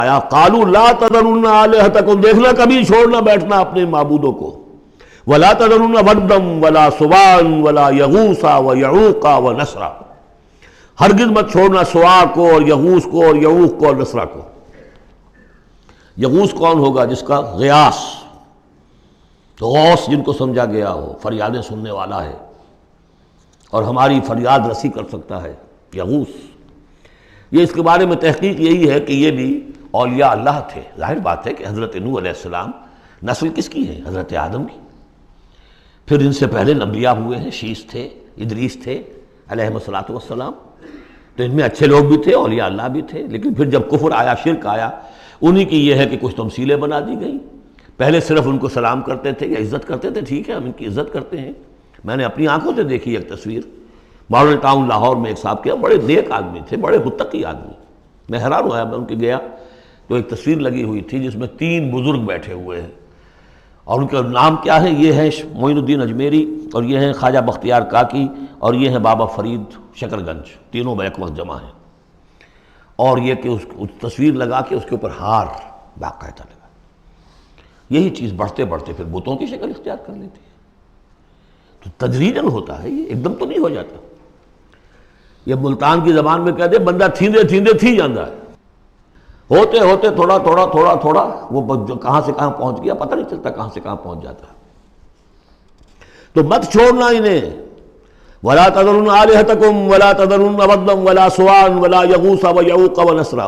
آیا قالوا لا تذرن آلہتکم، دیکھنا کبھی چھوڑنا بیٹھنا اپنے معبودوں کو، ولا تذرن ودا ولا سواعا ولا یغوث ویعوق ونسرا، ہرگز مت چھوڑنا سواع کو اور یغوث کو اور یعوق کو اور نسرا کو۔ یغوث کون ہوگا؟ جس کا غیاث، غوث جن کو سمجھا گیا ہو، فریادیں سننے والا ہے اور ہماری فریاد رسی کر سکتا ہے، یغوث۔ یہ اس کے بارے میں تحقیق یہی ہے کہ یہ بھی اولیاء اللہ تھے۔ ظاہر بات ہے کہ حضرت نوح علیہ السلام نسل کس کی ہے؟ حضرت آدم کی۔ پھر ان سے پہلے انبیاء ہوئے ہیں، شیث تھے، ادریس تھے علیہم السلام، تو ان میں اچھے لوگ بھی تھے، اولیاء اللہ بھی تھے، لیکن پھر جب کفر آیا، شرک آیا، انہی کی یہ ہے کہ کچھ تمثیلیں بنا دی گئیں۔ پہلے صرف ان کو سلام کرتے تھے یا عزت کرتے تھے، ٹھیک ہے ہم ان کی عزت کرتے ہیں۔ میں نے اپنی آنکھوں سے دیکھی ایک تصویر، ماڈل ٹاؤن لاہور میں ایک صاحب کے بڑے نیک آدمی تھے، بڑے متقی آدمی، میں حیران ہوا، میں ان کے گیا تو ایک تصویر لگی ہوئی تھی جس میں 3 بزرگ بیٹھے ہوئے ہیں، اور ان کا نام کیا ہے؟ یہ ہے معین الدین اجمیری، اور یہ ہیں خواجہ بختیار کاکی، اور یہ ہیں بابا فرید شکر گنج، تینوں بیک وقت جمع ہیں۔ اور یہ کہ اس تصویر لگا کے اس کے اوپر ہار باقاعدہ لگا۔ یہی چیز بڑھتے بڑھتے پھر بتوں کی شکل اختیار کر لیتی ہے۔ تو تدریجاً ہوتا ہے، یہ ایک دم تو نہیں ہو جاتا۔ یہ ملتان کی زبان میں کہتے بندہ تھیندے تھیندے تھی جاندہ ہے، ہوتے ہوتے تھوڑا تھوڑا تھوڑا تھوڑا وہ جو کہاں سے کہاں پہنچ گیا پتہ نہیں چلتا، کہاں سے کہاں پہنچ جاتا ہے۔ تو مت چھوڑنا انہیں، ولا تذرن آلہتکم ولا تذرن ودا ولا سواعا ولا یغوث ویعوق ونسرا۔